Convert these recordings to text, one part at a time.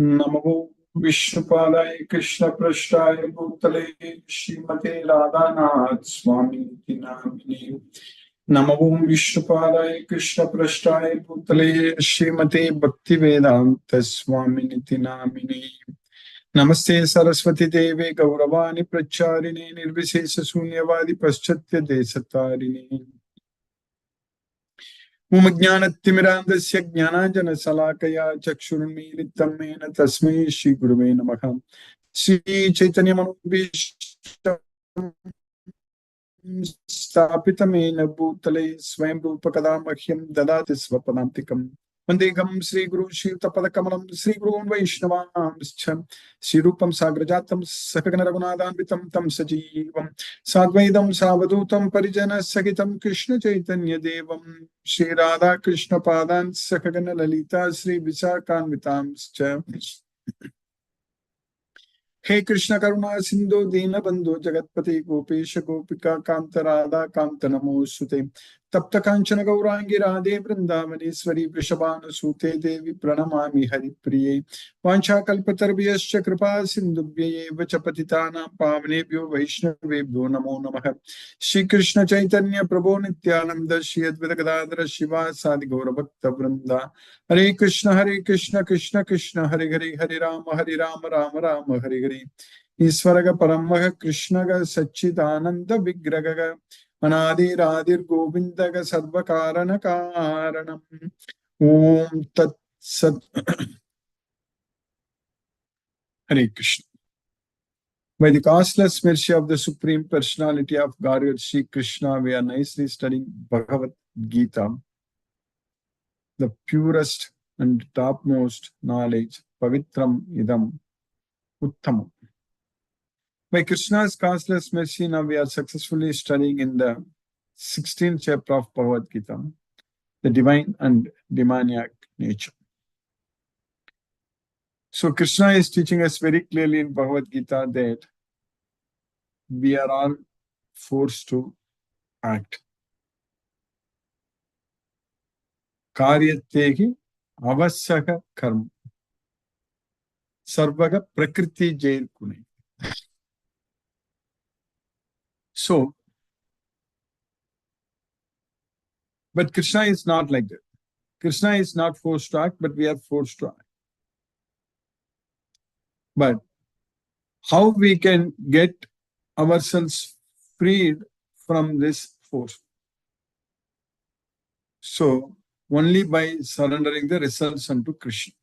नमो विष्णुपादाय कृष्ण पृष्ठाय भूतले श्रीमते राधानाथ स्वामी नामिने। नमो विष्णुपादाय कृष्ण पृष्ठाय भूतले श्रीमते भक्ति वेदांत स्वामी नामिने। नमस्ते सरस्वती देवे गौरवाणी प्रचारिणे निर्विशेष शून्यवादी पश्चात्य देशतारिणे। मम ज्ञानतिमिरान्धस्य ज्ञानाञ्जनशलाकया चक्षुरुन्मीलितं येन तस्मै श्रीगुरुवे नमः। श्रीचैतन्यमनोभीष्टं स्थापितं येन भूतले स्वयं रूपकदा मह्यं ददाति स्वपदान्तिकम्। वन्देऽहं श्रीगुरुं श्रीयुतपदकमलं श्रीगुरून् वैष्णवांश्च श्रीरूपं साग्रजातं सकगण रघुनाथान्वितं तं सजीवं साद्वैतं सावधूतं परिजनसहितं कृष्ण चैतन्य देवं श्रीराधा कृष्ण पादान् सकगण ललिता श्री विशाखान्वितांश्च। हे कृष्ण करुणा सिंधु दीनबंधु जगतपति गोपेश गोपिका कांत राधा कांत नमोस्तुते। तप्त कांचन गौरांगी राधे वृंदावनेश्वरी वृषभानुसूते देवी प्रणमामि हरिप्रिये। वाञ्छाकल्पतरुभ्यश्च कृपा सिन्धुभ्यैव च पतितानां पावनेभ्यो वैष्णवेभ्यो नमो नमः। श्री कृष्ण चैतन्य प्रभो नित्यानंद श्री अद्वैत गदाधर शिवासादि गौरभक्तवृंदा। हरे कृष्ण कृष्ण कृष्ण हरे हरे हरे राम राम राम हरे हरे। ईश्वर परम कृष्ण सच्चिदानंद विग्रह अनादिरादिर्गोविंद सर्व कारण कारणम। ओम तत्सत। हरे Krishna. By the costless mercy of the Supreme Personality of Godhead, Sri Krishna, we are nicely studying Bhagavad Gita, the purest and topmost knowledge, Pavitram Idam Uttamam. By Krishna's costless mercy, now we are successfully studying in the 16th chapter of Bhagavad Gita, the divine and demoniac nature. So Krishna is teaching us very clearly in Bhagavad Gita that we are all forced to act. Karyatehi avasyaha karma sarvaga prakriti jair kune. So, but Krishna is not like that. Krishna is not forced to act, but we are forced to act. But how we can get ourselves freed from this force? So, only by surrendering the results unto Krishna.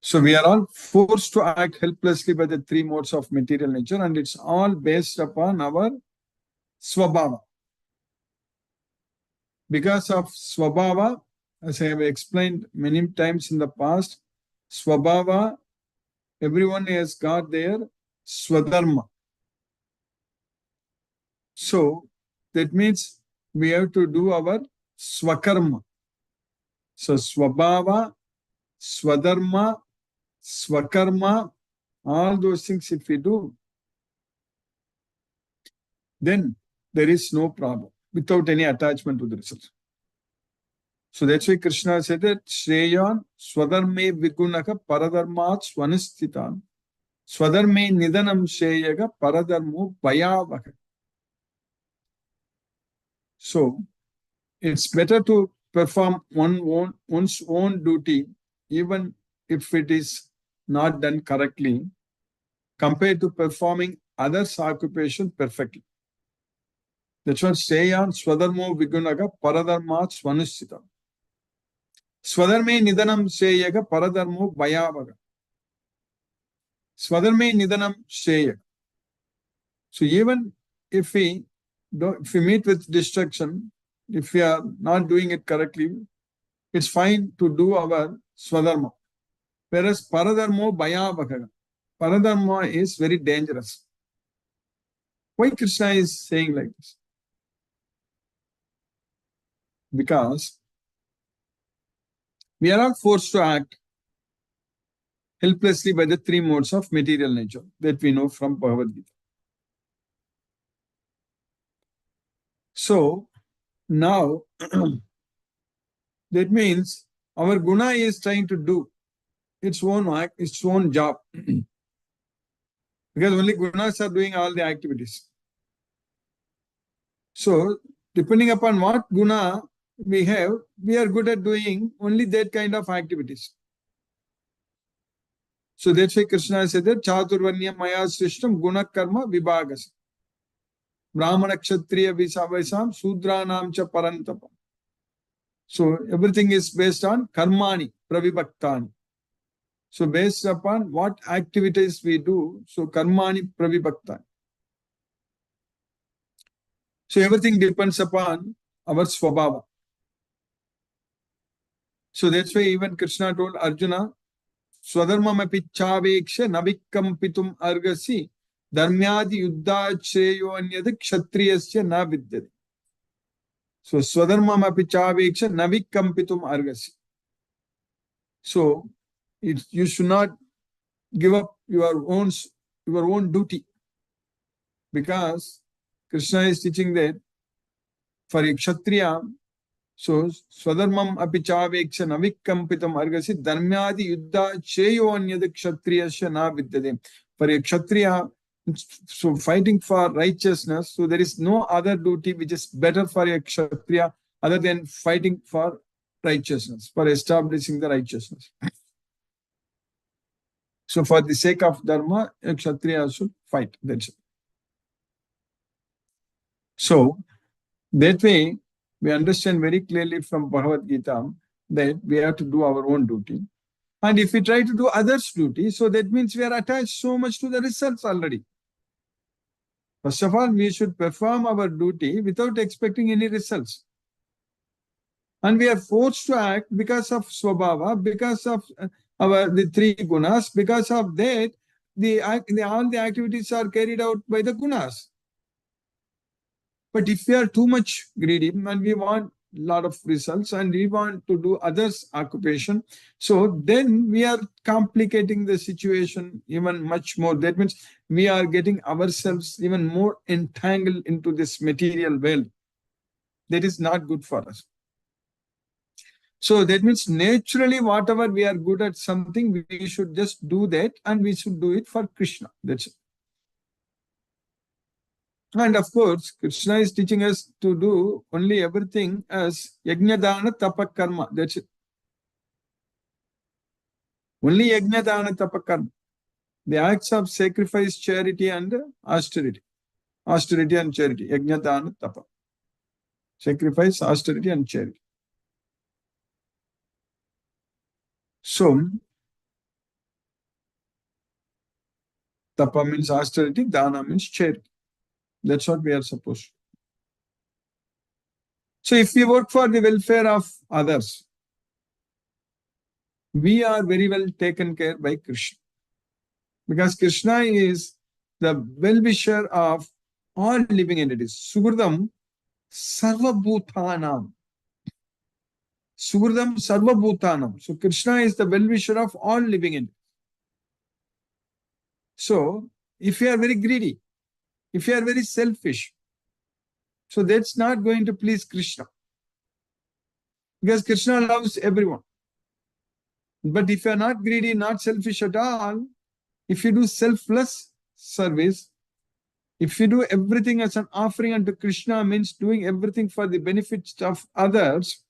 So, we are all forced to act helplessly by the three modes of material nature, and it's all based upon our swabhava. Because of swabhava, as I have explained many times in the past, swabhava, everyone has got their swadharma. So, that means we have to do our swakarma. So, swabhava, swadharma, swakarma, all those things if we do, then there is no problem without any attachment to the result. So that's why Krishna said that Shreyan Swadharme Vigunaka Paradharmat Swanisthitana Swadharme Nidanam Sheyaga Paradharmo Bhayavaka. So it's better to perform one's own duty, even if it is not done correctly, compared to performing others' occupation perfectly. That's what Shreyan Swadharmo Vigunaga Paradharmat Swanisthitana. Swadharme Nidanam Sheyaga Paradharmo Bhayavaga. Swadharme Nidanam Sheyaga. So even if we meet with destruction, if we are not doing it correctly, it's fine to do our swadharma. Whereas paradharmo bhayavaka. Paradharma is very dangerous. Why Krishna is saying like this? Because we are all forced to act helplessly by the three modes of material nature that we know from Bhagavad Gita. So now that means Our guna is trying to do its own act, its own job. Because only gunas are doing all the activities. So, depending upon what guna we have, we are good at doing only that kind of activities. So that's why Krishna said that Chaturvanya Maya Srishtam Guna Karma Vibhagas. Brahmana Kshatriya Visam Sudranam Cha Parantapa. So everything is based on Karmani Pravibhaktani. So based upon what activities we do, so Karmani Pravibhaktani. So everything depends upon our Swabhava. So that's why even Krishna told Arjuna, Swadharmamapi chaveksha navikampitum argasi dharmyadi yuddha shreyo anyad kshatriyasya na vidyate. So Swadharmamapi chaveksha navikampitum argasi. So you should not give up your own duty, because Krishna is teaching that for a kshatriya, so swadharmam api chaveksha navikampitam argasi dharmyadi yuddha cheyo anyad kshatriyasya na vidyate. For a kshatriya, so fighting for righteousness, so there is no other duty which is better for a kshatriya other than fighting for righteousness, for establishing the righteousness. So for the sake of dharma, a kshatriya should fight. That's it. So that way, we understand very clearly from Bhagavad Gita that we have to do our own duty. And if we try to do others' duty, so that means we are attached so much to the results already. First of all, we should perform our duty without expecting any results. And we are forced to act because of Swabhava, because of the three gunas. Because of that, all the activities are carried out by the gunas. But if we are too much greedy and we want a lot of results and we want to do others' occupation, so then we are complicating the situation even much more. That means we are getting ourselves even more entangled into this material world. That is not good for us. So that means naturally whatever we are good at something, we should just do that, and we should do it for Krishna. That's it. And of course, Krishna is teaching us to do only everything as yajna dana tapa karma. That's it. Only yajna dana tapa karma. The acts of sacrifice, charity and austerity. Austerity and charity. Yajna dana tapa. Sacrifice, austerity and charity. So, tapa means austerity, dana means charity. That's what we are supposed to. So if we work for the welfare of others, we are very well taken care by Krishna. Because Krishna is the well-wisher of all living entities. Sugurdam sarvabhutanam. Sugurdam sarvabhutanam. So Krishna is the well-wisher of all living entities. So if you are very greedy, if you are very selfish, so that's not going to please Krishna. Because Krishna loves everyone. But if you are not greedy, not selfish at all, if you do selfless service, if you do everything as an offering unto Krishna, means doing everything for the benefits of others,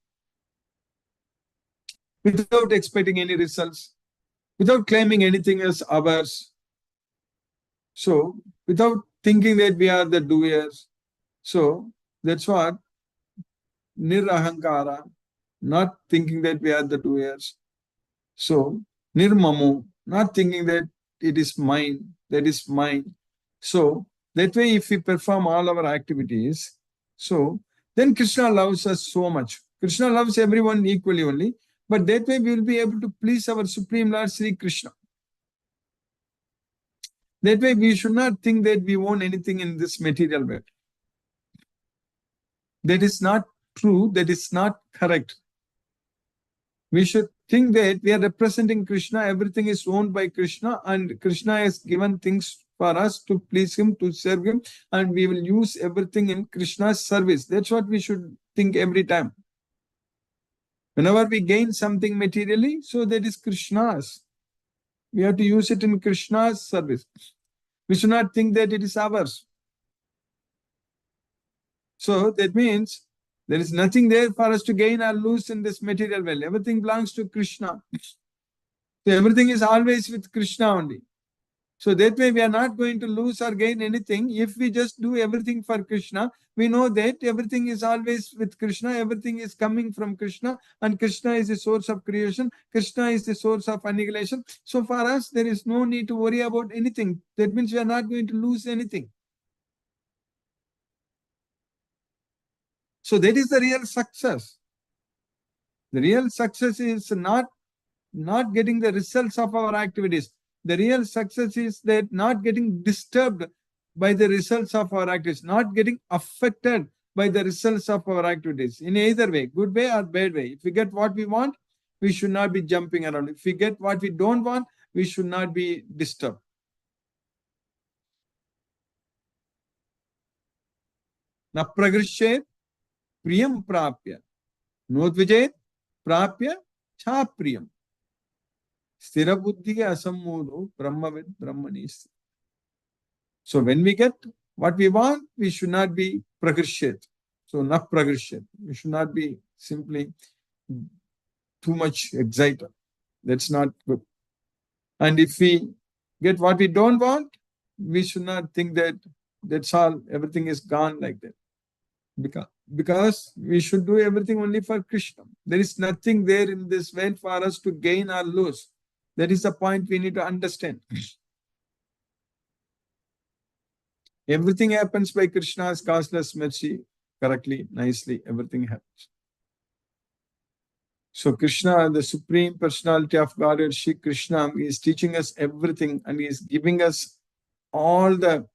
without expecting any results, without claiming anything as ours. So, without thinking that we are the doers. So, that's what nirahankara, not thinking that we are the doers. So, nirmamu, not thinking that it is mine, that is mine. So, that way if we perform all our activities, so then Krishna loves us so much. Krishna loves everyone equally only, but that way we will be able to please our Supreme Lord Sri Krishna. That way we should not think that we own anything in this material world. That is not true, that is not correct. We should think that we are representing Krishna, everything is owned by Krishna, and Krishna has given things for us to please him, to serve him, and we will use everything in Krishna's service. That's what we should think every time. Whenever we gain something materially, so that is Krishna's. We have to use it in Krishna's service. We should not think that it is ours. So that means there is nothing there for us to gain or lose in this material world. Everything belongs to Krishna. So everything is always with Krishna only. So that way we are not going to lose or gain anything. If we just do everything for Krishna, we know that everything is always with Krishna, everything is coming from Krishna, and Krishna is the source of creation, Krishna is the source of annihilation. So for us, there is no need to worry about anything. That means we are not going to lose anything. So that is the real success. The real success is not getting the results of our activities. The real success is that not getting disturbed by the results of our activities, not getting affected by the results of our activities in either way, good way or bad way. If we get what we want, we should not be jumping around. If we get what we don't want, we should not be disturbed. Na pragrishet priyam prapya, nodvijet prapya cha priyam. Sthira buddhi asammudo brahmavid brahmani. So when we get what we want, we should not be pragrishet. So not pragrishet. We should not be simply too much excited. That's not good. And if we get what we don't want, we should not think that that's all, everything is gone like that. Because we should do everything only for Krishna. There is nothing there in this world for us to gain or lose. That is the point we need to understand. Everything happens by Krishna's causeless mercy, correctly, nicely, everything happens. So Krishna, the Supreme Personality of Godhead, Shri Krishna, is teaching us everything and he is giving us all the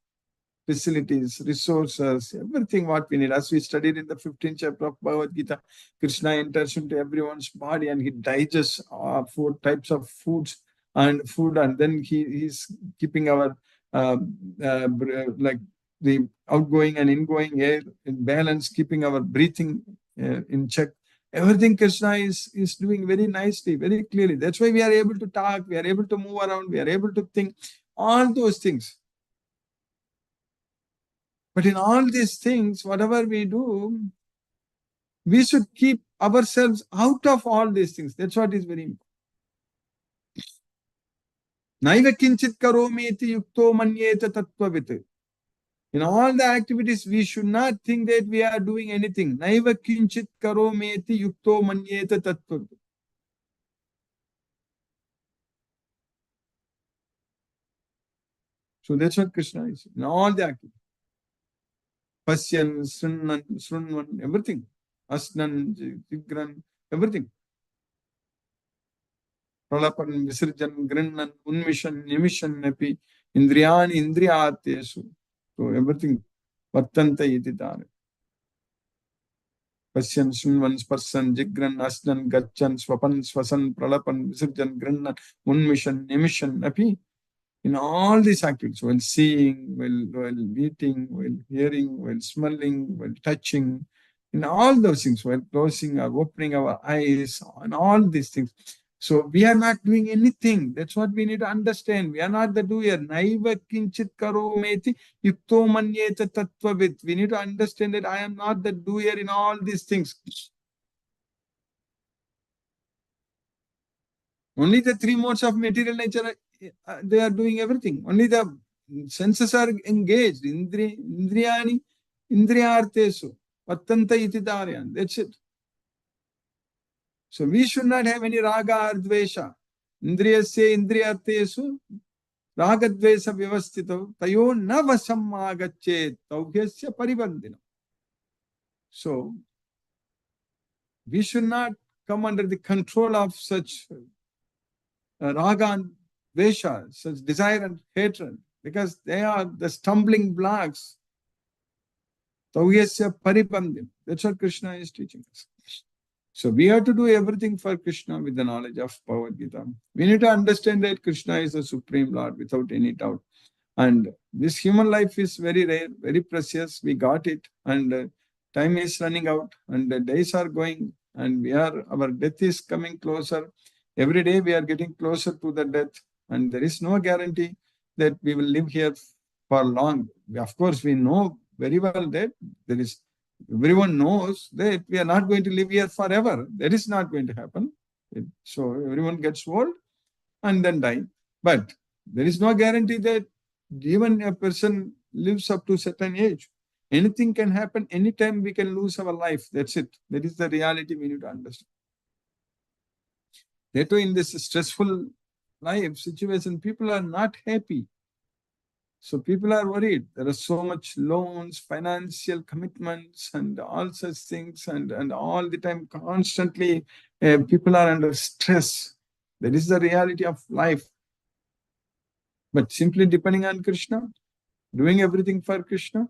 facilities, resources, everything what we need. As we studied in the 15th chapter of Bhagavad Gita, Krishna enters into everyone's body and he digests 4 types of foods and food, and then he's keeping our like the outgoing and ingoing air in balance, keeping our breathing in check. Everything Krishna is doing very nicely, very clearly. That's why we are able to talk, we are able to move around, we are able to think, all those things. But in all these things, whatever we do, we should keep ourselves out of all these things. That's what is very important. Naiva kinchit karomi iti yukto manyeta tattvavit. In all the activities, we should not think that we are doing anything. Naiva kinchit karomi iti yukto manyeta tattvavit. So that's what Krishna is. In all the activities. Pasyan, Srunvan, everything. Asnan, Jigran, everything. Pralapan, Visirjan, Grinnan, Unmishan, Nimishan, Napi, Indriyani, Indriyatesu. So everything. Vattanta iti dhara. Pasyan, Srunvan, Sparsan, Jigran, Asnan, Gachan, Swapan, Swasan, Pralapan, Visirjan, Grinnan, Unmishan, Nimishan, Napi. In all these activities, while seeing, while eating, while hearing, while smelling, while touching, in all those things, while closing or opening our eyes, and all these things. So we are not doing anything. That's what we need to understand. We are not the doer. Naiva kinchit karometi yukto manyeta tattvavit. We need to understand that I am not the doer in all these things. Only the 3 modes of material nature, they are doing everything. Only the senses are engaged. Indriyani, indriyartesu, vattanta iti dharyan. That's it. So we should not have any raga or dvesha. Indriyasya indriyartesu, raga dvesha vyavastito, tayo na vasam agachet, tauhyasya paribandhinam. So we should not come under the control of such raga and dvesha, such desire and hatred, because they are the stumbling blocks. Tavyasya paribandhim. That's what Krishna is teaching us. So we have to do everything for Krishna with the knowledge of Bhagavad Gita. We need to understand that Krishna is the Supreme Lord without any doubt. And this human life is very rare, very precious. We got it, and time is running out, and the days are going and our death is coming closer. Every day we are getting closer to the death, and there is no guarantee that we will live here for long. Of course, we know very well that there is, everyone knows that we are not going to live here forever. That is not going to happen. So everyone gets old and then die. But there is no guarantee that even a person lives up to a certain age. Anything can happen. Anytime we can lose our life. That's it. That is the reality we need to understand. Therefore, in this stressful life situation, people are not happy. So people are worried. There are so much loans, financial commitments, and all such things, and all the time, constantly, people are under stress. That is the reality of life. But simply depending on Krishna, doing everything for Krishna,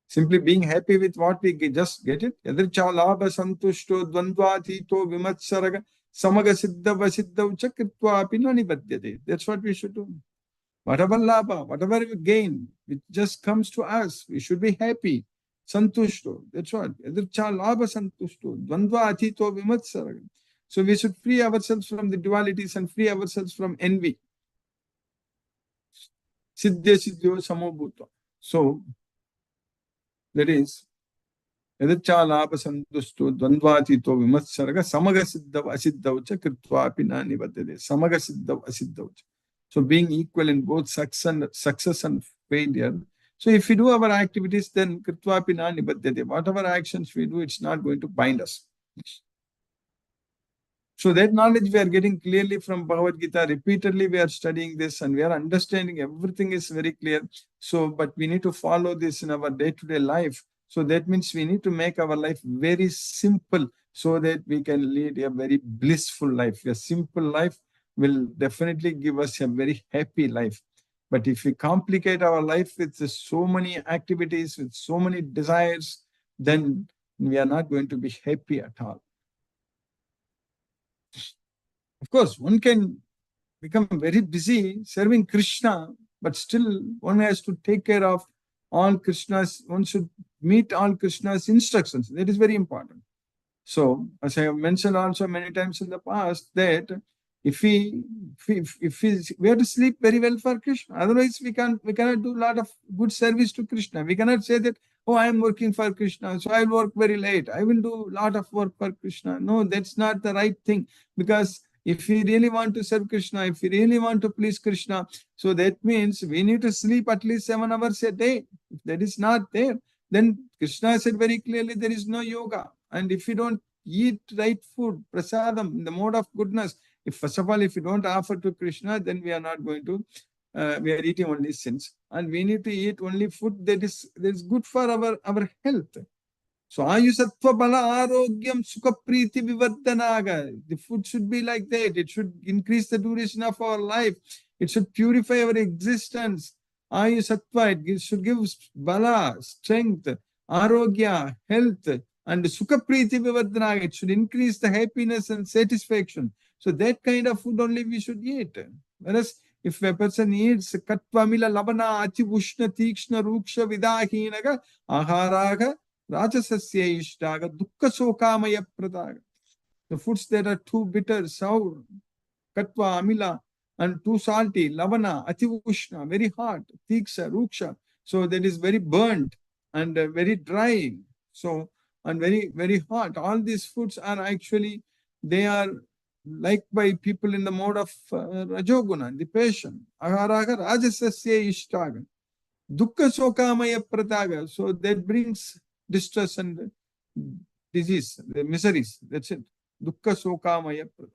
simply being happy with what we just get it. Yadricha labha santushto dvandvatito vimatsaraga samaga siddha vasiddha chakritva apinani badyate. That's what we should do. Whatever labha, whatever we gain, it just comes to us. We should be happy. Santushto. That's what. Yadricha labha santushto dvandvatito vimatsaraga. So we should free ourselves from the dualities and free ourselves from envy. Siddhya siddhyo samobhuta. So that is, yadachalapa santusto dvandvatito vimatsarga samaga siddhav asiddhavcha kritvapi na nibadyate. Samaga siddhav asiddhavcha. So being equal in both success and failure. So if we do our activities, then kritvapi na nibadyate. Whatever actions we do, it's not going to bind us. So that knowledge we are getting clearly from Bhagavad Gita. Repeatedly we are studying this and we are understanding everything is very clear. So, but we need to follow this in our day-to-day life. So that means we need to make our life very simple so that we can lead a very blissful life. A simple life will definitely give us a very happy life. But if we complicate our life with so many activities, with so many desires, then we are not going to be happy at all. Of course, one can become very busy serving Krishna, but still one has to take care of all Krishna's, one should meet all Krishna's instructions. That is very important. So, as I have mentioned also many times in the past, that if we have to sleep very well for Krishna, otherwise we cannot do a lot of good service to Krishna. We cannot say that, oh, I am working for Krishna, so I will work very late. I will do a lot of work for Krishna. No, that's not the right thing, because if we really want to serve Krishna, if we really want to please Krishna, so that means we need to sleep at least 7 hours a day. If that is not there, then Krishna said very clearly there is no yoga. And if we don't eat right food, prasadam, in the mode of goodness, if first of all, if we don't offer to Krishna, then we are not going to, we are eating only sins. And we need to eat only food that is good for our health. So ayusattva bala arogyam sukha priti vivardhanaga. The food should be like that. It should increase the duration of our life. It should purify our existence. Ayusattva, it should give bala, strength, arogya, health, and sukha priti vivardhanaga. It should increase the happiness and satisfaction. So that kind of food only we should eat. Whereas if a person eats katvamila lavana ati ushna tikshna ruksha vidahinaga aharaga rajasasya ishtaga dukkha sokamaya pradaga. The foods that are too bitter, sour, katva, amila, and too salty, lavana, ati ushna, very hot, tiksha, ruksha. So that is very burnt and very dry. So, and very, very hot. All these foods are actually, they are liked by people in the mode of Rajoguna, the patient. Aharaga rajasasya ishtaga. Dukkha sokamaya prataga. So that brings distress and disease, the miseries. That's it. Dukkha sokamaya prataga.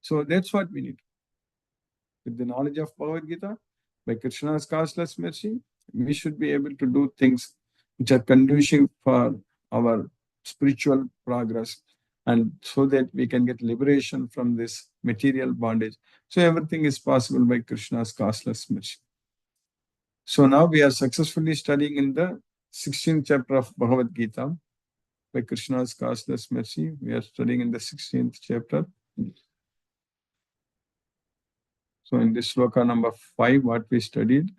So that's what we need. With the knowledge of Bhagavad Gita, by Krishna's causeless mercy, we should be able to do things which are conducive for our spiritual progress, and so that we can get liberation from this material bondage. So everything is possible by Krishna's causeless mercy. So now we are successfully studying in the 16th chapter of Bhagavad Gita. By Krishna's causeless mercy, we are studying in the 16th chapter. So in this sloka number 5, what we studied,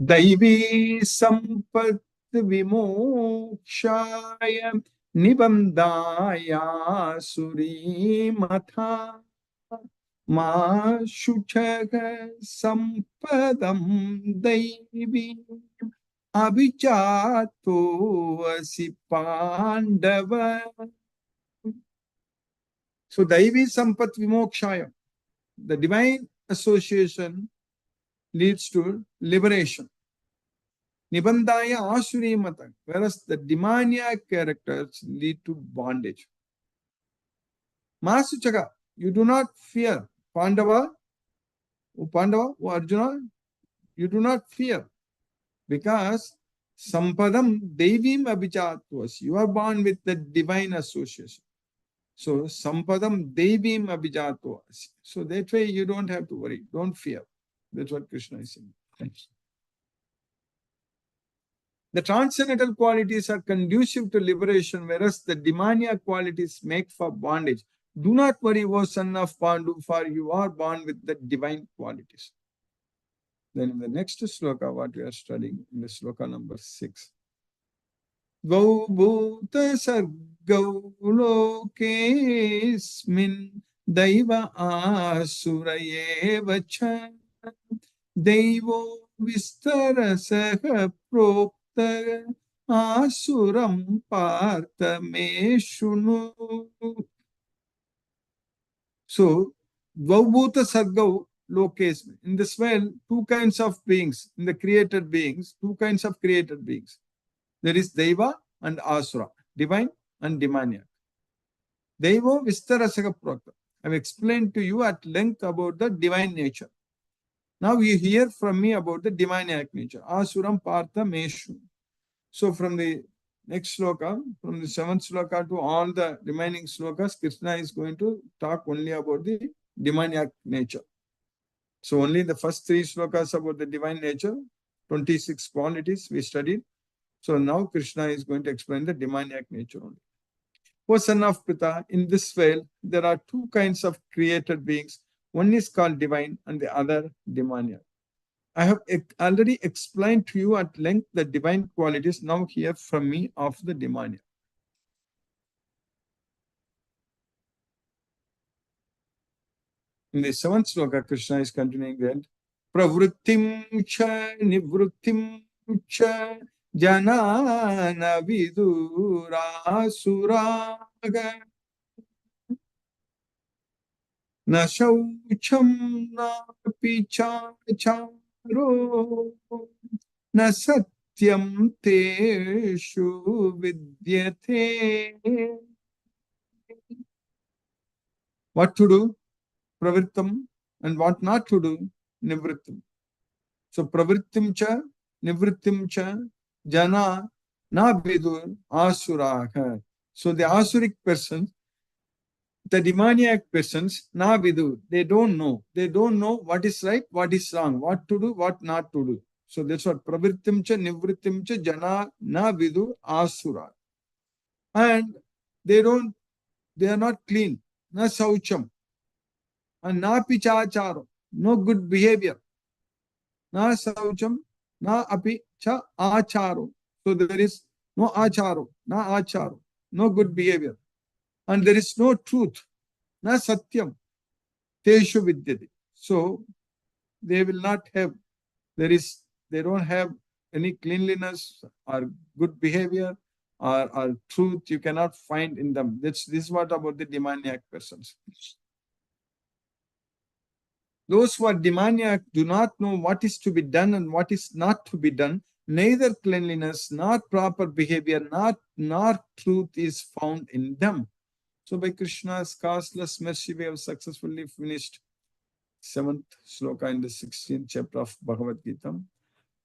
Daivi sampat vimokshaya nibandaya surimatha ma shuchaga sampadam daivi abhijato asi pandava. So Daivi Sampat Vimokshaya, the divine association leads to liberation. Nibandaya Asuri Mata, whereas the demoniac characters lead to bondage. Masuchaka, you do not fear. Pandava, O Arjuna, you do not fear. Because Sampadam Devim Abhijatvas, you are born with the divine association. So Sampadam Devim Abhijatvas. So that way you don't have to worry, don't fear. That's what Krishna is saying. Thanks. The transcendental qualities are conducive to liberation, whereas the demoniac qualities make for bondage. Do not worry, O son of Pandu, for you are born with the divine qualities. Then in the next sloka, what we are studying, in the sloka number 6. Gau bhuta sargau lokesmin daiva asura cha devo vistarasaha prokta asuram partha me shunu. So, Vaubhuta Sargau Lokesmin. In this world, two kinds of beings, in the created beings, two kinds of created beings. There is Deva and Asura, divine and demoniac. Deva Vistarasaka Prokta. I have explained to you at length about the divine nature. Now you hear from me about the demoniac nature. Asuram Partha Meshu. So from the next sloka, from the 7th sloka to all the remaining slokas, Krishna is going to talk only about the demoniac nature. So only the first 3 slokas about the divine nature, 26 qualities we studied. So now Krishna is going to explain the demoniac nature only. O son of Pita, in this world, there are 2 kinds of created beings. One is called divine and the other demoniac. I have already explained to you at length the divine qualities. Now hear from me of the demoniac. In the 7th sloka, Krishna is continuing that Pravrittim cha nivrittim cha janana vidura suraga na shaucham na pichacharo na satyam teshu vidyate. What to do? Pravrittam, and what not to do? Nivrittam. So pravrittim cha, nivrittim cha, jana na vidur asuraha. So the asuric persons, the demoniac persons, na vidur, they don't know. They don't know what is right, what is wrong, what to do, what not to do. So that's what pravrittim cha, nivrittim cha, jana na vidur asura. And they are not clean. Na saucham. And na pichacharo, no good behavior. Na saucham, na api cha acharo. So there is no acharo, na acharo, no good behavior. And there is no truth, na satyam, teshu vidyate. So they will not have, they don't have any cleanliness or good behavior or truth you cannot find in them. This is what about the demoniac persons. Those who are demoniac do not know what is to be done and what is not to be done. Neither cleanliness, nor proper behavior, nor truth is found in them. So by Krishna's causeless mercy, we have successfully finished 7th sloka in the 16th chapter of Bhagavad Gita.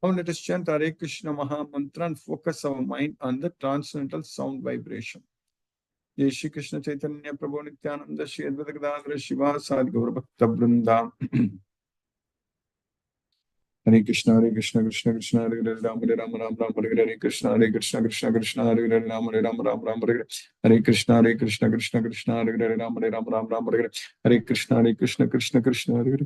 Now let us chant Hare Krishna Maha Mantra and focus our mind on the transcendental sound vibration. Jai Shri Krishna Chaitanya Prabhu Nityananda Shri Advaita Gadadhara Shiva Sadi Gaura Bhakta Vrinda. Hare Krishna Krishna Krishna Hare Hare Ram Ram Hare Hare Hare Krishna Krishna Krishna Hare Hare Ram Ram Hare Hare Krishna Krishna Krishna Hare Hare Ram Ram Hare Hare Krishna Krishna Krishna Hare Hare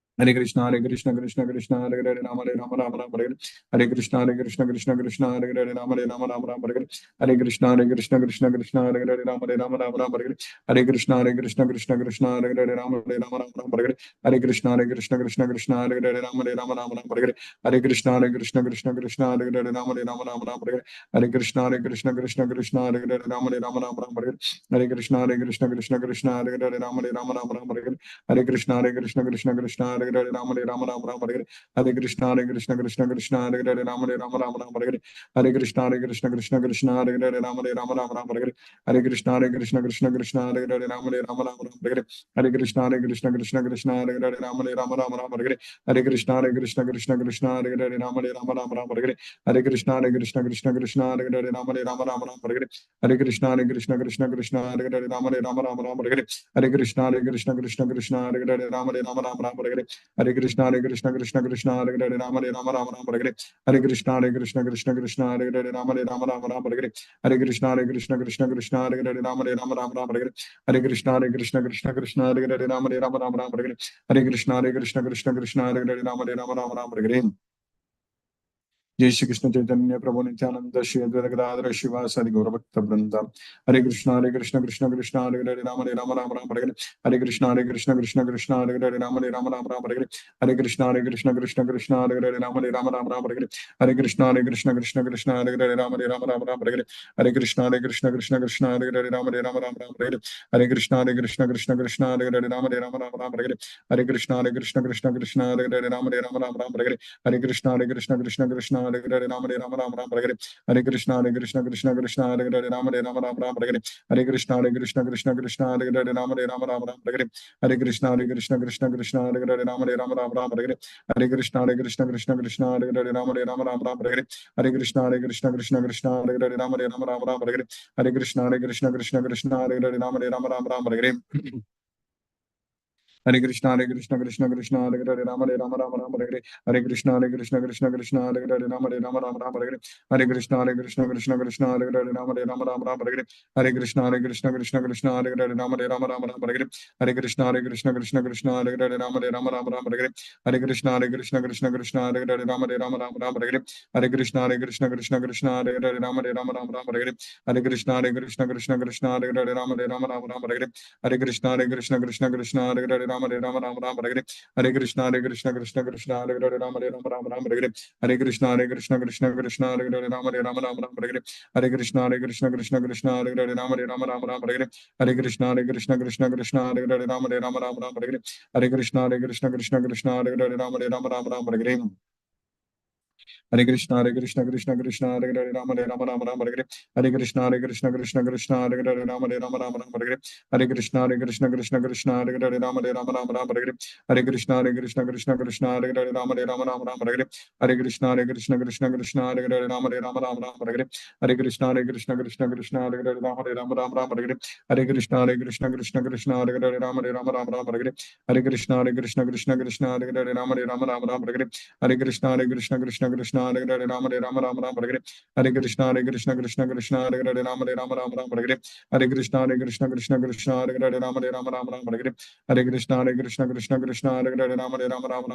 Hare Krishna, Hare Krishna, Krishna Krishna, Hare Hare, Rama Hare Rama, Rama Rama Hare Hare. Hare Krishna, Hare Krishna, Krishna Krishna, Hare Hare, Rama Hare Rama, Rama Rama Hare Hare. Hare Krishna, Hare Krishna, Krishna Krishna, Hare Hare, Rama Hare Rama, Rama Rama Hare Hare. Hare Krishna, Hare Krishna, Krishna Krishna, Hare Hare, Rama Hare Rama, Rama Rama Hare Hare. Hare Krishna, Hare Krishna, Krishna Krishna, Hare Hare, Rama Hare Rama, Rama Rama Hare Hare. Hare Krishna, Hare Krishna, Krishna Krishna, Hare Hare, Rama Hare Rama, Rama Rama Hare Hare. Hare Krishna, Hare Krishna, Krishna Krishna, Hare Hare, Rama Hare Rama, Rama Rama Hare Hare. Hare Krishna, Hare Krishna, Krishna Krishna, Hare Hare, Rama Hare Rama, Rama Rama Hare Hare. Hare Krishna, Hare Krishna, Krishna Krishna, Hare Hare, Rama Hare Rama, Rama Rama Hare Hare. Hare Krishna, Hare Krishna, Krishna Krishna, Hare Hare, Rama Hare Rama, Rama Rama Hare Hare. Hare Krishna, Hare Krishna, Krishna Krishna, Hare Hare, Rama Hare Rama, Rama Rama Hare Hare. Hare Krishna, Hare Krishna, Krishna Krishna, Hare Hare, Rama Hare Rama, Rama Rama Hare Hare. Hare Krishna, Hare Krishna, Krishna Krishna, Hare Hare, Rama Hare Rama, Rama Rama Hare Hare. Hare Krishna, Hare Krishna, Krishna Krishna, Hare Hare, Rama Hare Rama, Rama Rama Hare Hare. Hare Krishna, Hare Krishna, Krishna Krishna, Hare Hare, Rama Hare Rama, Rama Rama Hare Hare. Hare Krishna, Hare Krishna, Krishna Krishna, Hare Hare, Rama Hare Rama, Rama Rama Hare Hare. Hare Krishna, Hare Krishna, Krishna Krishna, Hare Hare, Rama Hare Rama, Rama Rama Hare Hare. Hare Krishna, Hare Krishna, Krishna Krishna, Hare Hare, Rama Hare Rama, Rama Rama Hare Hare. Hare Krishna, Hare Krishna, Krishna Krishna, Hare Hare, Rama Hare Rama, Rama Rama Hare Hare. Hare Krishna, Hare Krishna, Krishna Krishna, Hare Hare, Rama Hare Rama, Rama Rama Hare Hare. Hare Krishna, Hare Krishna, Krishna Krishna, Hare Hare, Rama Hare Rama, Rama Rama Hare Hare. Hare Krishna, Hare Krishna, Krishna Krishna, Hare Hare, Rama Hare Rama, Rama Rama Hare Hare. जय श्री कृष्ण चैतन्य प्रभु नित्यानंद श्री अद्वैत गदाधर शिवासादि गौरभक्त वृंद हरे कृष्ण कृष्ण कृष्ण हरे हरे राम राम राम हरे हरे हरे कृष्ण कृष्ण कृष्ण हरे हरे राम राम राम हरे हरे हरे कृष्ण कृष्ण कृष्ण हरे हरे राम राम राम हरे हरे हरे कृष्ण कृष्ण कृष्ण हरे हरे राम राम हरे हरे हरे कृष्ण कृष्ण कृष्ण हरे हरे राम राम हरे हरे हरे कृष्ण कृष्ण कृष्ण हरे हरे राम राम हरे हरे हरे कृष्ण कृष्ण कृष्ण हरे हरे राम राम हरे हरे हरे कृष्ण कृष्ण हरे हरे राम राम हरे हरे हरे कृष्ण कृष्ण कृष्ण हरे हरे राम राम हरे हरे हरे कृष्ण कृष्ण कृष्ण हरे हरे राम राम हरे हरे हरे कृष्ण कृष्ण कृष्ण हरे हरे राम राम हरे हरे हरे कृष्ण कृष्ण कृष्ण हरे हरे राम राम हरे हरे हरे कृष्ण कृष्ण कृष्ण हरे हरे राम राम हरे हरे हरे कृष्ण कृष्ण कृष्ण हरे हरे राम राम हरे हरे हरे कृष्ण कृष्ण हरे हरे राम राम हरे हरे हरे कृष्ण कृष्ण कृष्ण हरे हरे राम राम हरे हरे हरे कृष्ण कृष्ण कृष्ण हरे हरे राम राम हरे हरे हरे कृष्ण कृष्ण कृष्ण हरे हरे राम हरे हरे हरे कृष्ण कृष्ण कृष्ण हरे हरे राम हरे हरे हरे कृष्ण कृष्ण कृष्ण हरे हरे राम हरे हरे हरे कृष्ण कृष्ण हरे हरे राम हरे हरे हरे कृष्ण कृष्ण हरे हरे राम हरे हरे हरे कृष्ण कृष्ण हरे हरे राम हरे हरे हरे कृष्ण कृष्ण हरे हरे राम हरे हरे हरे कृष्ण कृष्ण हरे हरे राम हरे हरे हरे कृष्ण कृष्ण हरे हरे राम हरे हरे हरे कृष्ण कृष्ण कृष्ण हरे हरे राम हरे हरे हरे कृष्ण कृष्ण हरे हरे राम हरे हरे हरे कृष्ण कृष्ण हरे हरे राम हरे हरे हरे कृष्ण कृष्ण हरे हरे राम हरे हरे हरे कृष्ण कृष्ण हरे हरे राम हरे हरे हरे कृष्ण कृष्ण हरे हरे राम हरे हरे हरे कृष्ण कृष्ण हरे हरे राम हरे हरे हरे कृष्ण कृष्ण हरे हरे राम हरे हरे हरे कृष्ण कृष्ण हरे हरे राम हरे हरे हरे कृष्ण कृष्ण हरे हरे राम हरे हरे हरे कृष्ण कृष्ण हरे हरे राम हरे हरे हरे कृष्ण कृष्ण हरे हरे राम हरे हरे हरे कृष्ण कृष्ण हरे हरे राम हरे हरे हरे कृष्ण कृष्ण हरे हरे राम हरे हरे हरे कृष्ण कृष्ण हरे हरे राम हरे हरे हरे कृष्ण कृष्ण हरे हरे राम हरे हरे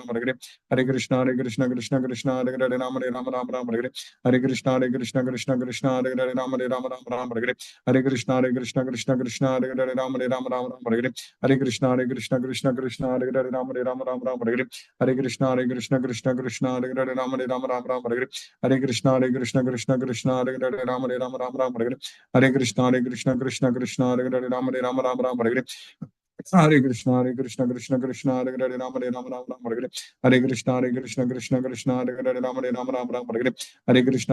हरे कृष्ण कृष्ण हरे हरे राम हरे हरे हरे कृष्ण कृष्ण हरे हरे राम हरे हरे हरे कृष्ण हरे राम हरे हरे हरे कृष्ण हरे राम हरे हरे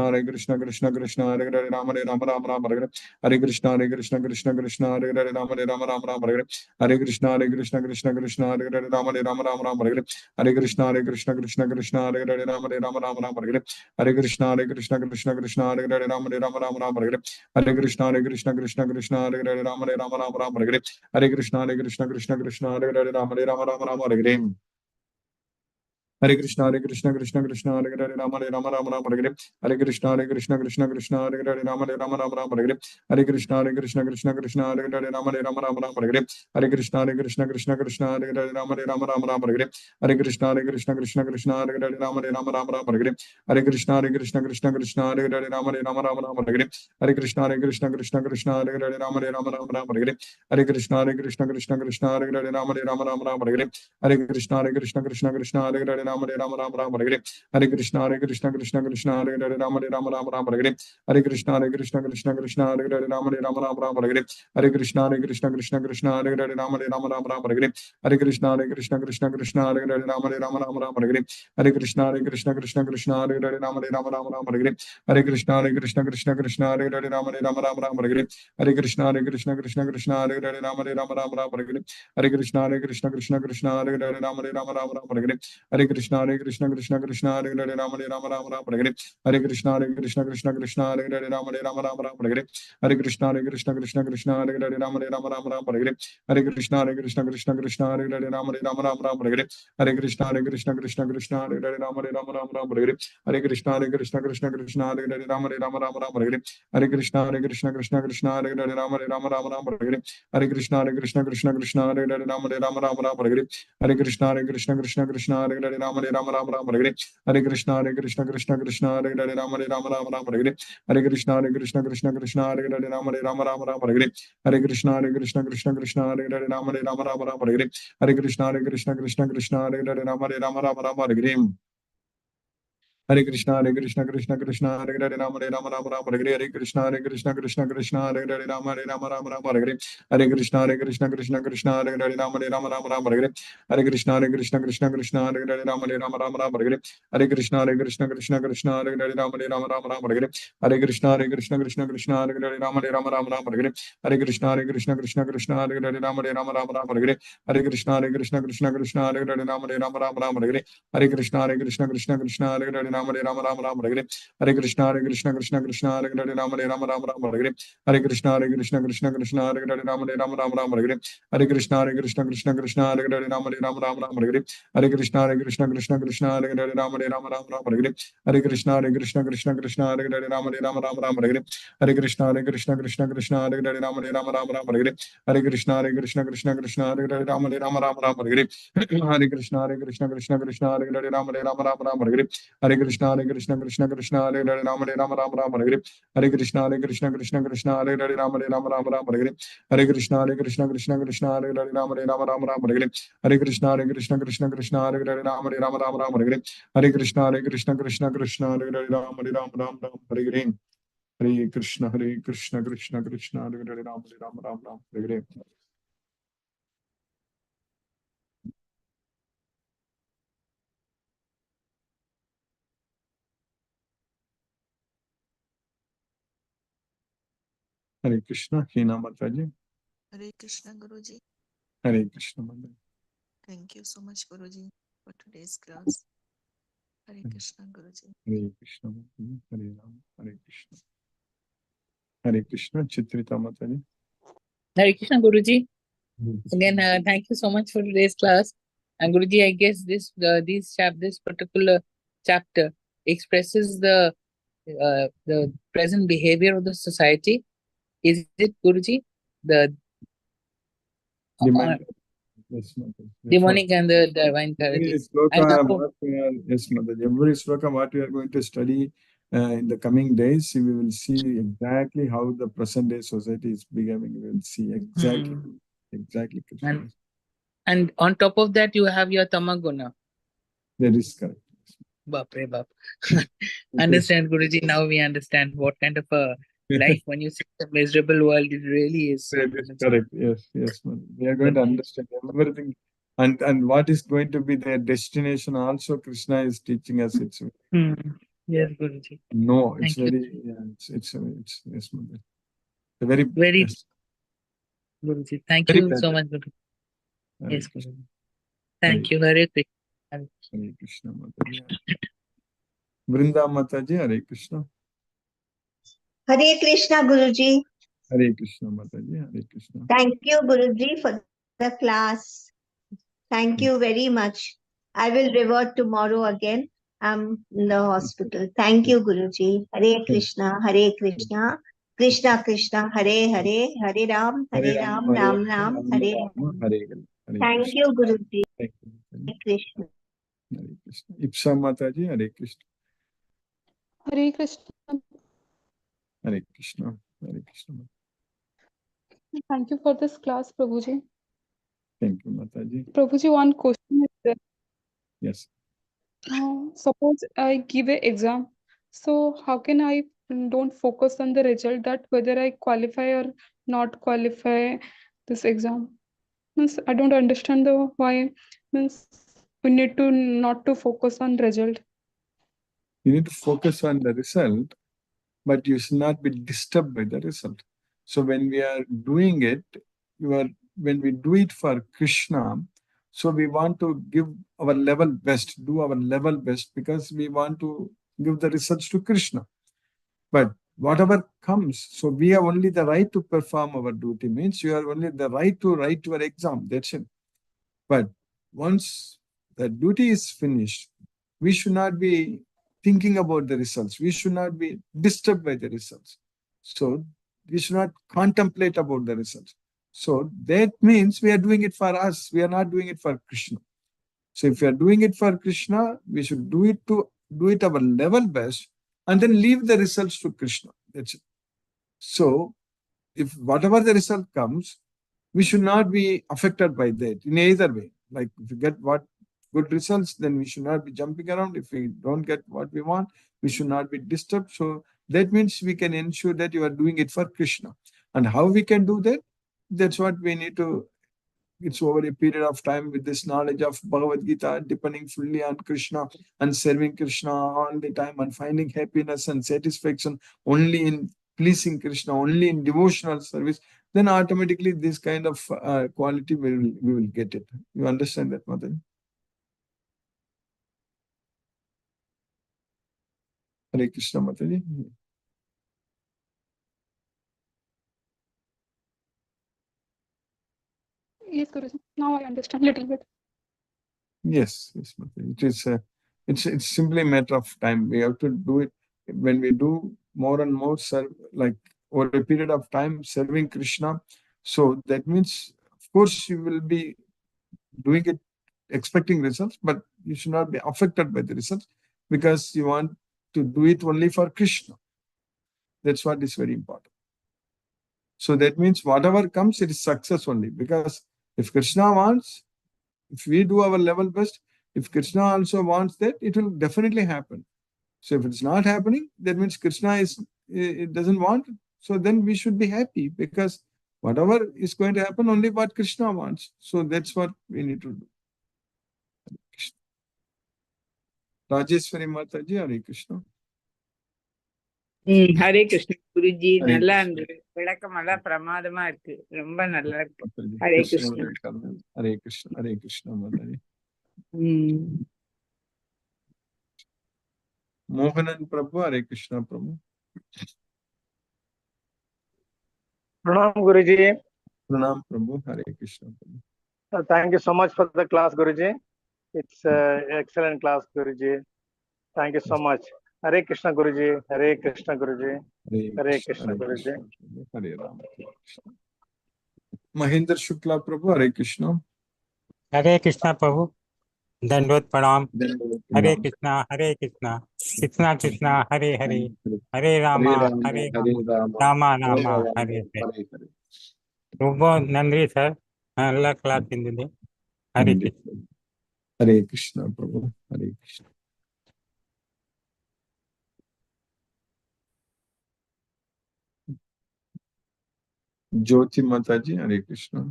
हरे कृष्ण कृष्ण हरे राम हरे हरे हरे कृष्ण कृष्ण हरे राम हरे हरे हरे कृष्ण कृष्ण हरे राम हरे हरे हरे कृष्ण कृष्ण हरे राम हरे हरे हरे कृष्ण कृष्ण हरे राम हरे हरे हरे कृष्ण कृष्ण हरे राम हरे हरे हरे कृष्ण कृष्ण हरे राम हरे हरे हरे कृष्ण कृष्ण हरे राम हरे हरे हरे कृष्ण कृष्ण हरे Ram Hare Hare Hare Krishna Krishna Krishna Hare Hare Ram Hare Hare Hare Krishna Krishna Krishna Hare Hare Rama Rama Hare Hare. Hare Krishna Krishna Krishna Hare Hare Rama Rama Hare Hare. Hare Krishna Krishna Krishna Hare Hare Rama Rama Hare Hare. Hare Krishna Krishna Krishna Hare Hare Rama Rama Hare Hare. Hare Krishna Krishna Krishna Hare Hare Rama Rama Hare Hare. Hare Krishna Krishna Krishna Hare Hare Rama Rama Hare Hare. Hare Krishna Krishna Krishna Hare Hare Rama Rama Hare Hare. Hare Krishna Krishna Krishna Hare Hare Rama Rama Hare Hare. Hare Krishna Krishna Hare Hare Rama Rama Hare Hare. Hare Krishna Krishna Hare Hare Rama Rama Hare Hare. Hare Krishna Krishna Hare Hare Rama Rama Hare Hare. Hare Krishna Krishna Hare Hare Rama Rama Hare Hare. Hare Krishna Krishna Hare Hare Rama Rama Hare Hare. Hare Krishna Krishna Hare Hare Rama Rama Hare Hare. Hare Krishna Krishna Hare Hare Rama Rama Hare Hare. Hare Krishna Krishna Hare Hare Rama Rama Hare Hare. Hare Krishna Krishna Hare Hare Rama Rama Hare Hare. Hare Krishna Krishna Hare Hare Rama Rama Hare Hare. Hare Krishna Krishna Hare Hare Rama Rama Hare Hare. Hare Krishna Krishna Hare Hare Rama Rama Hare Hare. Hare Krishna Krishna Hare Hare Rama Rama Hare Hare. Hare Krishna Krishna Hare Hare Rama Rama Hare Hare. Hare Krishna Krishna Hare Hare Rama Rama Hare Hare. Hare Krishna Krishna Hare Hare Rama Rama Hare Hare. Hare Krishna Krishna Hare Hare Rama Rama Hare Hare. Hare Krishna Krishna Hare Hare Rama Rama Hare Hare. Hare Krishna Krishna Hare Hare Rama Rama Hare Hare. Hare Krishna Krishna Hare Hare Rama Rama Hare Hare. Hare Krishna Krishna Hare Hare Rama Rama Hare Hare. Hare Krishna Krishna Hare Hare Rama Rama Hare Hare. Hare Krishna Krishna Hare Hare Rama Rama Hare Hare. Hare Krishna Krishna Hare Hare Rama Rama Hare Hare. Hare Krishna Krishna Hare Hare Rama Rama Hare Hare. Hare Krishna Krishna Hare Hare Rama Rama Hare Hare. Hare Krishna Krishna Hare Hare Rama Rama Hare Hare. Hare Krishna Krishna Hare Hare Rama Rama Hare Hare. Hare Krishna Krishna Hare Hare Rama Rama Hare Hare. Hare Krishna Krishna Hare Hare Rama Rama Hare Hare. Hare Krishna Krishna Hare Hare Rama Hare Hare. Hare Krishna Krishna Hare Hare Rama Rama Hare Hare. Hare Krishna Krishna Hare Hare Rama Rama Hare Hare. Hare Krishna Krishna Hare Hare Rama Rama Hare Hare. Hare Krishna Krishna Hare Hare Rama Rama Hare Hare. Hare Krishna Krishna Hare Hare Rama Rama Hare Hare. Hare Krishna Krishna Hare Hare Rama Rama Hare Hare. Hare Krishna Krishna Hare Hare Rama Rama Hare Hare. Hare Krishna Krishna Hare Hare Rama Rama Hare Hare. Hare Krishna Krishna Hare Hare Rama Rama Hare Hare. Hare Krishna Krishna Hare Hare Rama Rama Hare Hare. Hare Krishna Krishna Hare Hare Rama Rama Hare Hare. Hare Krishna Krishna Hare Hare Rama Rama Hare Hare. Hare Krishna Krishna Hare Hare Rama Rama Hare Hare. Hare Krishna Krishna Hare Hare Rama Hare Hare. Hare Krishna, Hina Mataji. Hare Krishna Guruji. Hare Krishna Mataji. Thank you so much Guruji for today's class. Hare Krishna Guruji. Hare Krishna Mataji. Hare Ram. Hare Krishna. Hare Krishna, Chitrita Mataji. Hare Krishna Guruji. Again, thank you so much for today's class. And Guruji, I guess this particular chapter expresses the present behavior of the society. Is it, Guruji? The demonic and the divine qualities. Yes, Mataji. Every sloka what we are going to study in the coming days, we will see exactly how the present day society is behaving. We will see exactly. And on top of that, you have your tamaguna. That is correct. Bapre Bap. Understand, Guruji. Now we understand what kind of a life, when you see the miserable world, it really is. That is correct. Yes. We are going to understand everything. And what is going to be their destination also, Krishna is teaching us. It's yes, Guruji. No, it's Thank very you. It's yes, Mother. Very yes. Guruji. Thank very you pleasure. So much, Guruji. Yes, Guruji. Thank you. Hare Krishna. Hare Krishna Mataji. Vrinda Mataji, Hare Krishna. Hare Krishna Guruji. Hare Krishna Mataji, Hare Krishna. Thank you Guruji for the class. Thank you very much. I will revert tomorrow again. I'm in the hospital. Thank you, Guruji. Hare Krishna, Hare Krishna, Krishna Krishna, Hare Hare, Hare Ram, Ram Ram, Hare Hare. Thank you, Guruji. Thank you. Hare Krishna. Hare Krishna. Ipsa Mataji, Hare Krishna. Hare Krishna. Hare Krishna. Hare Krishna. Thank you for this class, Prabhuji. Thank you, Mataji. Prabhuji, one question is there. Yes. Suppose I give an exam, so how can I don't focus on the result, that whether I qualify or not qualify this exam? Means I don't understand the why. Means we need to not to focus on result. You need to focus on the result, but you should not be disturbed by the result. So when we are doing it, when we do it for Krishna, so we want to give our level best, do our level best, because we want to give the results to Krishna. But whatever comes, so we have only the right to perform our duty, means you have only the right to write your exam, that's it. But once the duty is finished, we should not be thinking about the results. We should not be disturbed by the results. So we should not contemplate about the results. So that means we are doing it for us. We are not doing it for Krishna. So if we are doing it for Krishna, we should do it our level best and then leave the results to Krishna. That's it. So if whatever the result comes, we should not be affected by that in either way. Like if we get what good results, then we should not be jumping around. If we don't get what we want, we should not be disturbed. So that means we can ensure that you are doing it for Krishna. And how we can do that? That's what we need to. It's over a period of time with this knowledge of Bhagavad Gita, depending fully on Krishna and serving Krishna all the time and finding happiness and satisfaction only in pleasing Krishna, only in devotional service, then automatically this kind of quality we will get it. You understand that, Mother? Hare Krishna, Mataji. Yes, Guruji. Now I understand a little bit. Yes, yes, Mataji. It's simply a matter of time. We have to do it when we do more and more like over a period of time serving Krishna. So that means, of course, you will be doing it expecting results, but you should not be affected by the results because you want to do it only for Krishna. That's what is very important. So that means whatever comes, it is success only, because if Krishna wants, if we do our level best, if Krishna also wants that, it will definitely happen. So if it's not happening, that means Krishna it doesn't want it. So then we should be happy, because whatever is going to happen, only what Krishna wants. So that's what we need to do. Rajeshwari Mataji, Hare Krishna. Hare Krishna Guruji, Hare நல்லா Krishna. இருந்தது. விளக்கம் எல்லாம் பிரமாதமா இருக்கு, ரொம்ப நல்லா இருக்கு. Mataji. Hare Krishna Krishna. will come. Hare Krishna, Hare Krishna, Mataji. Mohanan Prabhu, Hare Krishna, Prabhu. Pranam Guruji. Pranam Prabhu, Hare Krishna, Prabhu. Thank you so much for the class, Guruji. It's excellent class, Guruji. Thank you so much. Hare Krishna, Guruji. Hare Krishna, Guruji. Hare Krishna, Guruji. Hare Ram. Mahendra Shukla Prabhu, Hare Krishna. हरे कृष्णा प्रभु, दंडवत प्रणाम। हरे Hare Krishna Krishna Krishna Hare Hare, हरे रामा रामा रामा हरे हरे। ரொம்ப நன்றி sir, நல்ல class இருந்தது. Hare Krishna. Hare Krishna, Prabhu. Hare Krishna. Jyoti Mataji, Hare Krishna.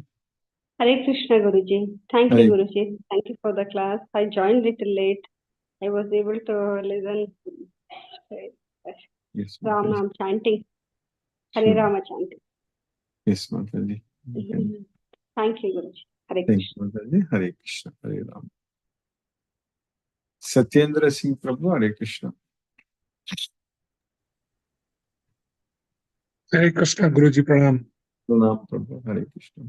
Hare Krishna, Guruji. Thank Hare- you, Guruji. Thank you for the class. I joined little late. I was able to listen Yes, Ram Mataji. Nam chanting, Hare Sure. Rama chanting. Yes, Mataji. Thank you, Guruji. Hare Thank Krishna. you, Mataji. Hare Krishna, Hare Ram. Satyendra Singh Prabhu, Hare Krishna. Hare Krishna, Guruji Pranam. Pranam Prabhu, Hare Krishna.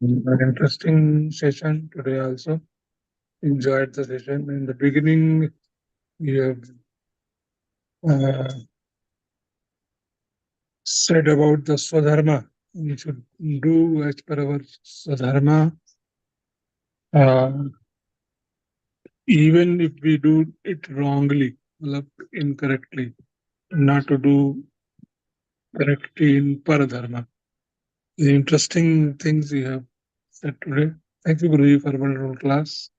An interesting session today also. enjoyed the session. In the beginning, you have said about the Swadharma. We should do as per our Swadharma. Even if we do it wrongly, incorrectly, not to do correctly in Paradharma. The interesting things you have said today. Thank you, Guruji, for a wonderful class.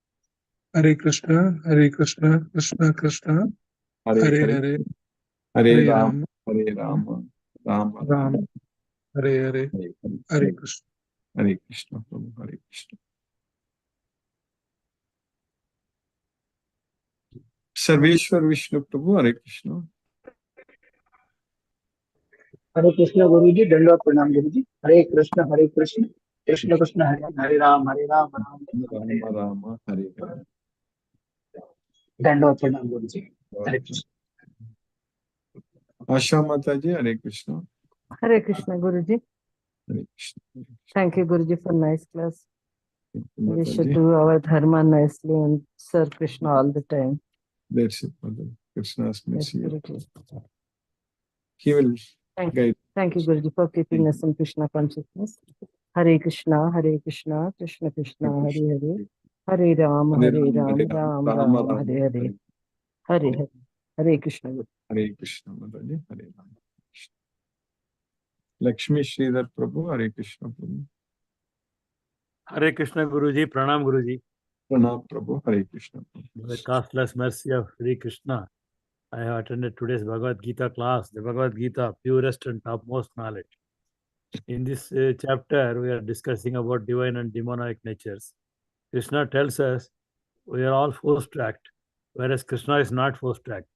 Hare Krishna, Krishna Krishna, Hare Hare, Hare Hare Ram, Rama, Hare Rama, Rama Rama, Rama, Hare Hare, Hare Krishna. Hare Krishna, Prabhu, Hare Krishna. Sarveshwar Vishnu Prabhu, Hare Krishna. हरे कृष्ण गुरु जी, दंडवत प्रणाम गुरु जी। हरे कृष्ण कृष्ण कृष्ण हरे हरे राम राम राम हरे Rama Rama, Hare Hare. दंडवत प्रणाम गुरु जी। हरे Krishna. Asha Mataji, Hare Krishna. Hare Krishna, Guruji. Hare Krishna. Thank you, Guruji, for nice class. We should Mataji. do our dharma nicely and serve Krishna all the time. That's it, Mother. Krishna's Yes, mercy. Guruji. He will guide. Thank you, Guruji, for keeping us in Krishna consciousness. Hare Krishna, Krishna Krishna, Hare Hare. Hare Ram, Ram Ram, Hare Hare. Hare Hare. Hare Krishna, Guruji. Hare Krishna, Mataji. Hare Ram. Lakshmi Sridhar Prabhu, Hare Krishna Prabhu. Hare Krishna Guruji, Pranam Guruji. Pranam Prabhu, Hare Krishna. By the costless mercy of Sri Krishna, I have attended today's Bhagavad Gita class, the Bhagavad Gita, purest and topmost knowledge. In this chapter, we are discussing about divine and demonic natures. Krishna tells us we are all forced to act, whereas Krishna is not forced to act.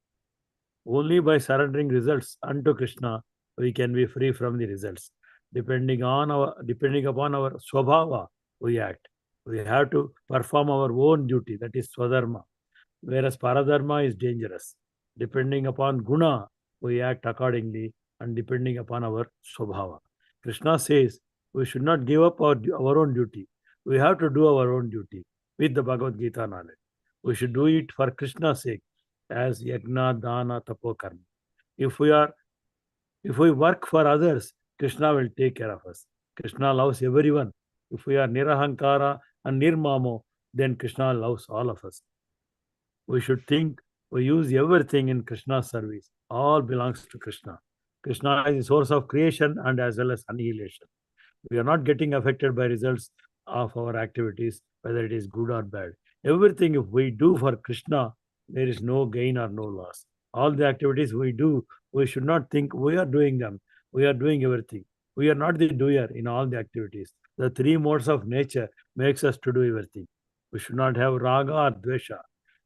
Only by surrendering results unto Krishna, we can be free from the results. Depending upon our swabhava, we act. We have to perform our own duty, that is swadharma, whereas paradharma is dangerous. Depending upon guna, we act accordingly, and depending upon our swabhava. Krishna says we should not give up our own duty. We have to do our own duty with the Bhagavad Gita knowledge. We should do it for Krishna's sake, as yajna, dana, tapo, karma. If we work for others, Krishna will take care of us. Krishna loves everyone. If we are nirahankara and nirmamo, then Krishna loves all of us. We should think we use everything in Krishna's service. All belongs to Krishna. Krishna is the source of creation and as well as annihilation. We are not getting affected by results of our activities, whether it is good or bad. Everything, if we do for Krishna, there is no gain or no loss. All the activities we do, we should not think we are doing them. We are doing everything. We are not the doer in all the activities. The three modes of nature makes us to do everything. We should not have raga or dvesha.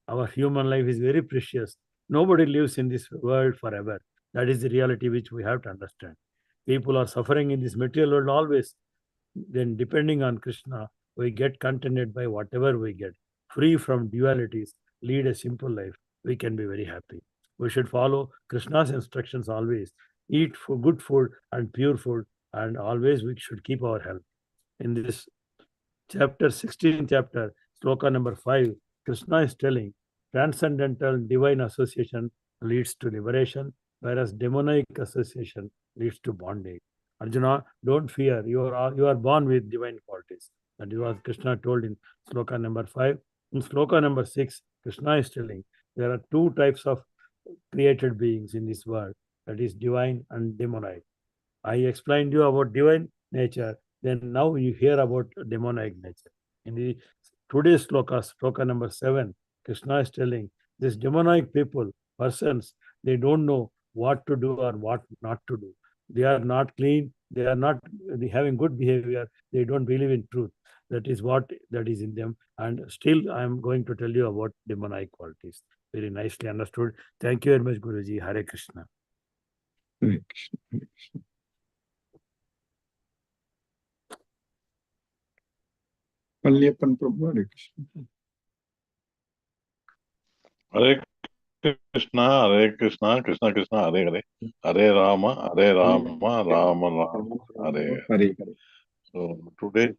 Our human life is very precious. Nobody lives in this world forever. That is the reality which we have to understand. People are suffering in this material world always. Then depending on Krishna, we get contented by whatever we get. Free from dualities, lead a simple life. We can be very happy. We should follow Krishna's instructions always. Eat good food and pure food, and always we should keep our health. In this chapter, 16th chapter, sloka number 5, Krishna is telling transcendental divine association leads to liberation, whereas demonic association leads to bondage. Arjuna, don't fear. You are born with divine qualities. That is what Krishna told in sloka number 5. In sloka number 6, Krishna is telling there are two types of created beings in this world, that is divine and demonic. I explained you about divine nature, then now you hear about demonic nature. In the today's sloka number 7, Krishna is telling this demonic persons, they don't know what to do or what not to do. They are not clean, they are not having good behavior, they don't believe in truth. That is in them. And still I am going to tell you about demonic qualities. Very nicely understood. Thank you very much, Guruji. Hare Krishna. Hare Krishna, Hare Krishna. Palyapan Prabhu, Hare Krishna. Hare Krishna, Krishna Krishna, Hare Hare, Hare Rama, Rama Rama, Hare Hare. Hare Hare. So today's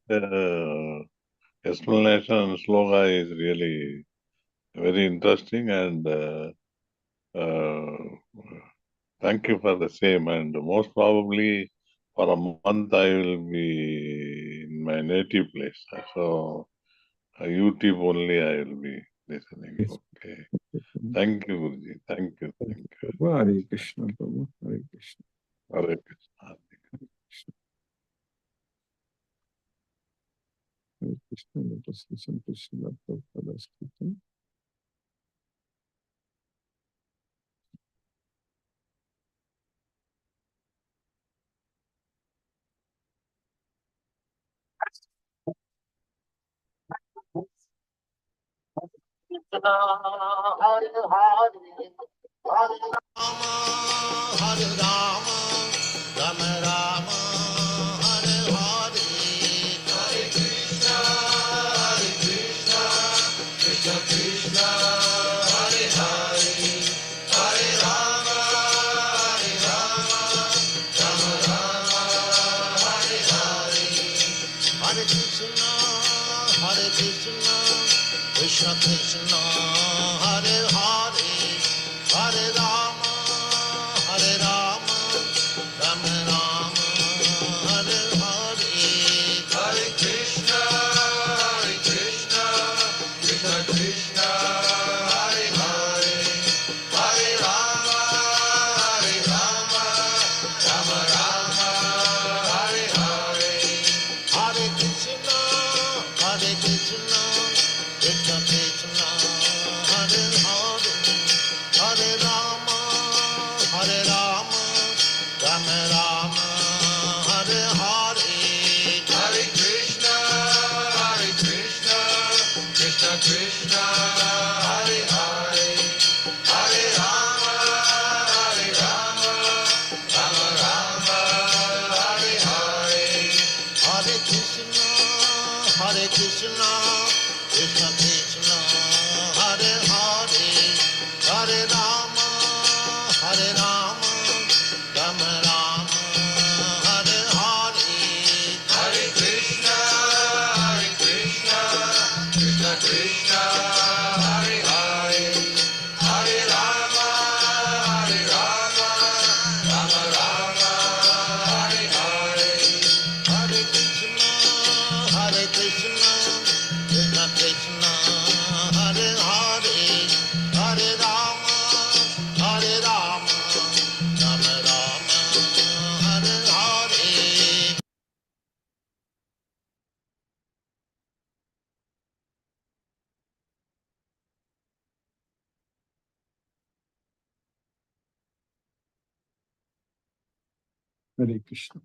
explanation and sloga is really very interesting, and thank you for the same. And most probably for a month I will be in my native place. So YouTube only I will be listening. Yes. Okay. Thank you, Guruji. Thank you. Thank you. Prabhu. Hare Krishna, Prabhu. Hare Krishna. Hare Krishna. Hare Krishna. Let us listen to Srila Prabhupada's Kirtan. Hare Rama, Rama Rama, Hare Hare, Hare Krishna, Krishna Krishna, Hare Hare, Hare Rama, Rama Rama, Hare Hare, Hare Krishna, Krishna Krishna, Hare Hare, Hare Rama, Rama Rama, Hare Hare, Hare Krishna, Krishna Krishna, Hare Hare, Hare Rama, Rama Rama, Hare Hare, Hare Krishna, Krishna Krishna, Hare Hare, Hare Rama, Rama Rama, Hare Hare, Hare Krishna, Krishna Krishna, Hare Hare, Hare Rama, Rama Rama, Hare Hare, Hare Krishna, Krishna Krishna, Hare Hare, Hare Rama, Rama Rama, Hare Hare, Hare Krishna, Krishna Krishna, Hare Hare, Hare Rama, Rama Rama, Hare Hare, Hare Krishna, Krishna Krishna, Hare Hare, Hare Rama, Rama Rama, Hare Hare. Hare Krishna.